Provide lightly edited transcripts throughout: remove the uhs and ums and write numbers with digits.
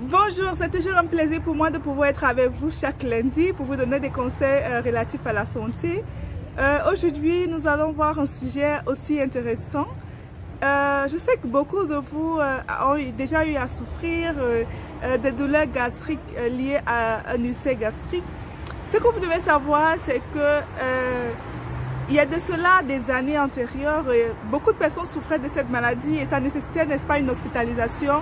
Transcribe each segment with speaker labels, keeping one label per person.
Speaker 1: Bonjour, c'est toujours un plaisir pour moi de pouvoir être avec vous chaque lundi pour vous donner des conseils relatifs à la santé. Aujourd'hui, nous allons voir un sujet aussi intéressant. Je sais que beaucoup de vous ont déjà eu à souffrir des douleurs gastriques liées à un ulcère gastrique. Ce que vous devez savoir, c'est que il y a de cela des années antérieures, beaucoup de personnes souffraient de cette maladie et ça nécessitait, n'est-ce pas, une hospitalisation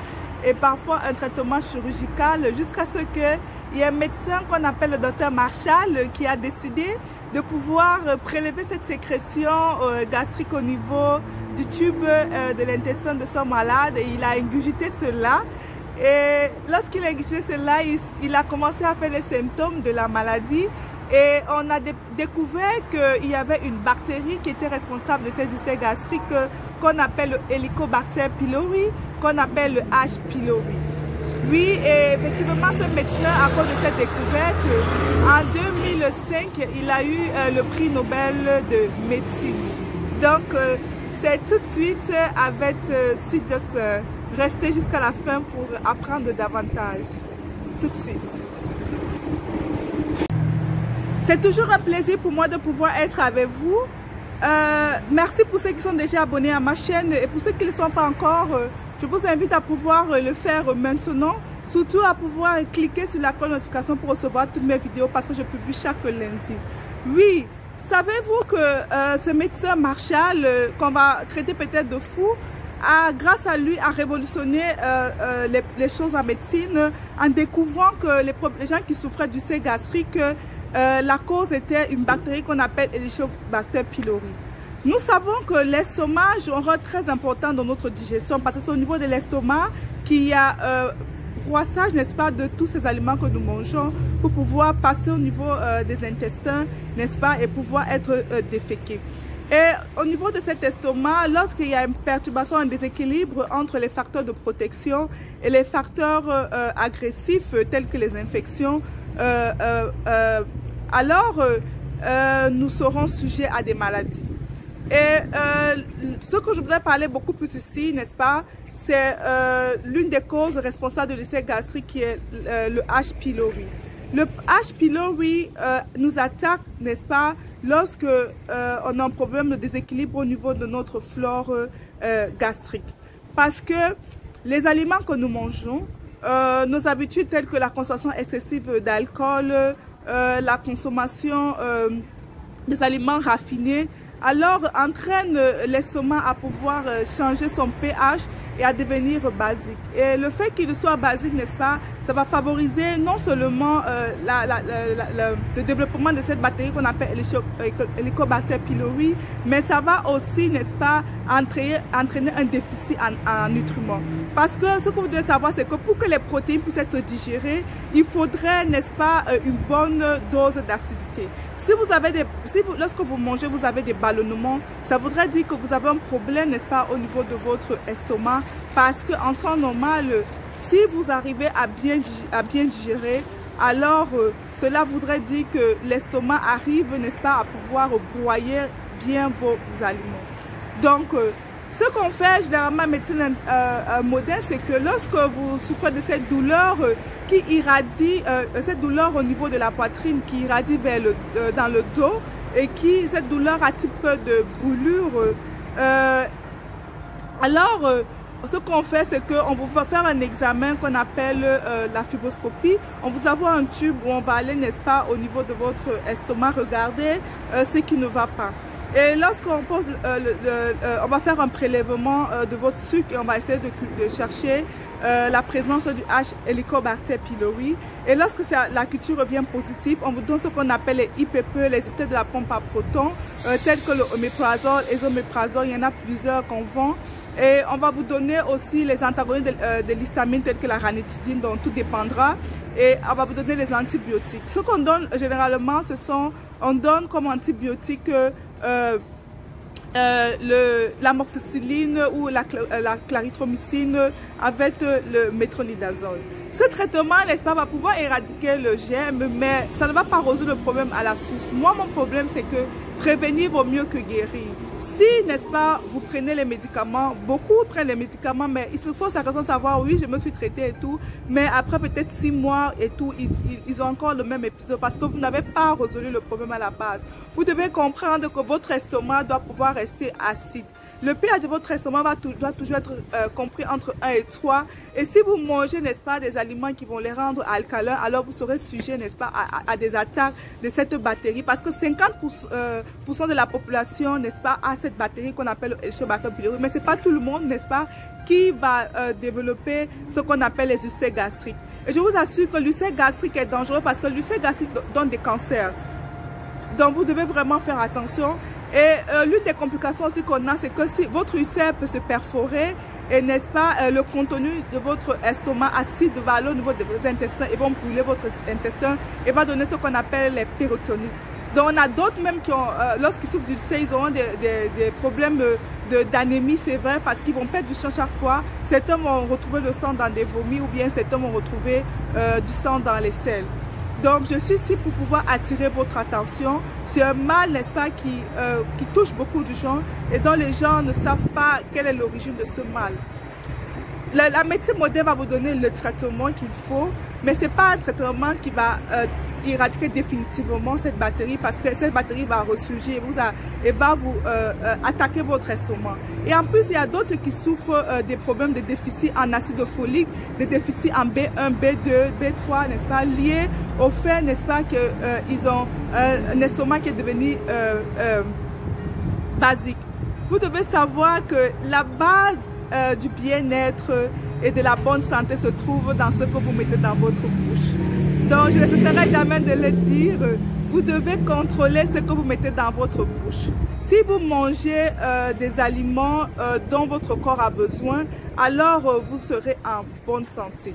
Speaker 1: et parfois un traitement chirurgical jusqu'à ce qu'il y ait un médecin qu'on appelle le docteur Marshall qui a décidé de pouvoir prélever cette sécrétion gastrique au niveau du tube de l'intestin de son malade et il a ingurgité cela. Et lorsqu'il a ingurgité cela, il a commencé à faire les symptômes de la maladie et on a découvert qu'il y avait une bactérie qui était responsable de ces ulcères gastriques qu'on appelle le Helicobacter pylori, qu'on appelle le H. pylori. Oui, et effectivement, ce médecin, à cause de cette découverte, en 2005, il a eu le prix Nobel de médecine. Donc, c'est tout de suite avec Sweet Doctor. Restez jusqu'à la fin pour apprendre davantage. Tout de suite. C'est toujours un plaisir pour moi de pouvoir être avec vous. Merci pour ceux qui sont déjà abonnés à ma chaîne et pour ceux qui ne le sont pas encore, je vous invite à pouvoir le faire maintenant. Surtout à pouvoir cliquer sur la cloche de notification pour recevoir toutes mes vidéos parce que je publie chaque lundi. Oui, savez-vous que ce médecin Marshall, qu'on va traiter peut-être de fou, grâce à lui, a révolutionné les choses en médecine en découvrant que les gens qui souffraient d'ulcère gastrique, la cause était une bactérie qu'on appelle Helicobacter pylori. Nous savons que l'estomac joue un rôle très important dans notre digestion parce que c'est au niveau de l'estomac qu'il y a brossage, n'est-ce pas, de tous ces aliments que nous mangeons pour pouvoir passer au niveau des intestins, n'est-ce pas, et pouvoir être déféqués. Et au niveau de cet estomac, lorsqu'il y a une perturbation, un déséquilibre entre les facteurs de protection et les facteurs agressifs tels que les infections, nous serons sujets à des maladies. Et ce que je voudrais parler beaucoup plus ici, n'est-ce pas, c'est l'une des causes responsables de l'ulcère gastrique qui est le H. pylori. Le H. pylori nous attaque, n'est-ce pas, lorsque on a un problème de déséquilibre au niveau de notre flore gastrique. Parce que les aliments que nous mangeons, nos habitudes telles que la consommation excessive d'alcool, la consommation des aliments raffinés, alors entraîne l'estomac à pouvoir changer son pH et à devenir basique. Et le fait qu'il soit basique, n'est-ce pas, ça va favoriser non seulement le développement de cette bactérie qu'on appelle Helicobacter pylori, mais ça va aussi, n'est-ce pas, entraîner un déficit en nutriments. Parce que ce que vous devez savoir, c'est que pour que les protéines puissent être digérées, il faudrait, n'est-ce pas, une bonne dose d'acidité. Lorsque vous mangez, vous avez des ballonnements, ça voudrait dire que vous avez un problème, n'est-ce pas, au niveau de votre estomac, parce qu'en temps normal, si vous arrivez à bien digérer, alors cela voudrait dire que l'estomac arrive, n'est-ce pas, à pouvoir broyer bien vos aliments. Donc, ce qu'on fait généralement en médecine moderne, c'est que lorsque vous souffrez de cette douleur qui irradie, cette douleur au niveau de la poitrine qui irradie dans le dos et cette douleur a un petit peu de brûlure, ce qu'on fait, c'est qu'on vous va faire un examen qu'on appelle la fibroscopie. On vous envoie un tube où on va aller, n'est-ce pas, au niveau de votre estomac, regarder ce qui ne va pas. Et lorsqu'on pose, on va faire un prélèvement de votre sucre et on va essayer de chercher la présence du H. Helicobacter pylori. Et lorsque la culture revient positive, on vous donne ce qu'on appelle les IPP, les inhibiteurs de la pompe à protons, tels que le oméprazole, esoméprazole, il y en a plusieurs qu'on vend. Et on va vous donner aussi les antagonistes de l'histamine tels que la ranitidine, dont tout dépendra. Et on va vous donner les antibiotiques. Ce qu'on donne généralement, on donne comme antibiotique l'amoxicilline ou la clarithromycine avec le métronidazole. Ce traitement, n'est-ce pas, va pouvoir éradiquer le germe, mais ça ne va pas résoudre le problème à la source. Moi, mon problème, c'est que prévenir vaut mieux que guérir. Si, n'est-ce pas, vous prenez les médicaments, beaucoup prennent les médicaments, mais ils se posent la question de savoir, oui, je me suis traité et tout, mais après peut-être 6 mois et tout, ils ont encore le même épisode parce que vous n'avez pas résolu le problème à la base. Vous devez comprendre que votre estomac doit pouvoir rester acide. Le pH de votre estomac doit toujours être compris entre 1 et 3. Et si vous mangez, n'est-ce pas, des aliments qui vont les rendre alcalins, alors vous serez sujet, n'est-ce pas, à des attaques de cette bactérie. Parce que 50% de la population, n'est-ce pas, a cette bactérie qu'on appelle Helicobacter pylori. Mais ce n'est pas tout le monde, n'est-ce pas, qui va développer ce qu'on appelle les ulcères gastriques. Et je vous assure que l'ulcère gastrique est dangereux parce que l'ulcère gastrique donne des cancers. Donc vous devez vraiment faire attention. Et l'une des complications aussi qu'on a, c'est que si votre ulcère peut se perforer et n'est-ce pas, le contenu de votre estomac acide va aller au niveau de vos intestins et vont brûler votre intestin et va donner ce qu'on appelle les péritonites. Donc on a d'autres même qui ont, lorsqu'ils souffrent d'ulcère, ils auront des problèmes d'anémie, c'est vrai, parce qu'ils vont perdre du sang chaque fois. Certains vont retrouver le sang dans des vomis ou bien certains vont retrouver du sang dans les selles. Donc, je suis ici pour pouvoir attirer votre attention. C'est un mal, n'est-ce pas, qui touche beaucoup de gens et dont les gens ne savent pas quelle est l'origine de ce mal. La médecine moderne va vous donner le traitement qu'il faut, mais ce n'est pas un traitement qui va éradiquer définitivement cette bactérie parce que cette bactérie va ressurgir et va vous attaquer votre estomac. Et en plus, il y a d'autres qui souffrent des problèmes de déficit en acide folique, des déficits en B1, B2, B3, n'est-ce pas, liés au fait, n'est-ce pas, qu'ils ont un estomac qui est devenu basique. Vous devez savoir que la base du bien-être et de la bonne santé se trouve dans ce que vous mettez dans votre bouche. Donc, je ne cesserai jamais de le dire, vous devez contrôler ce que vous mettez dans votre bouche. Si vous mangez des aliments dont votre corps a besoin, alors vous serez en bonne santé.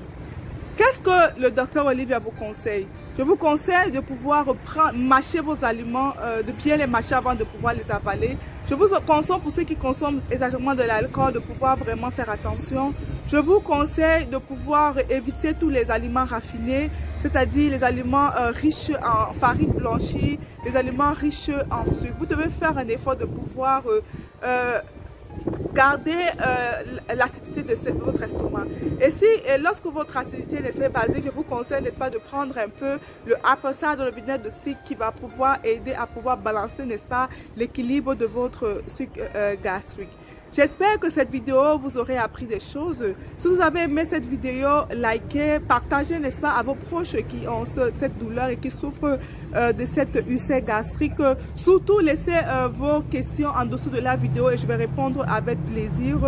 Speaker 1: Qu'est-ce que le docteur Olivia vous conseille? Je vous conseille de pouvoir mâcher vos aliments, de bien les mâcher avant de pouvoir les avaler. Je vous conseille, pour ceux qui consomment exagérément de l'alcool, de pouvoir vraiment faire attention. Je vous conseille de pouvoir éviter tous les aliments raffinés, c'est-à-dire les aliments riches en farine blanchie, les aliments riches en sucre. Vous devez faire un effort de pouvoir garder l'acidité de votre estomac. Et lorsque votre acidité est basique, je vous conseille, n'est-ce pas, de prendre un peu le apple cider, le vinaigre de cidre qui va pouvoir aider à pouvoir balancer, n'est-ce pas, l'équilibre de votre sucre gastrique. J'espère que cette vidéo vous aurez appris des choses. Si vous avez aimé cette vidéo, likez, partagez, n'est-ce pas, à vos proches qui ont cette douleur et qui souffrent de cette ulcère gastrique. Surtout, laissez vos questions en dessous de la vidéo et je vais répondre avec plaisir.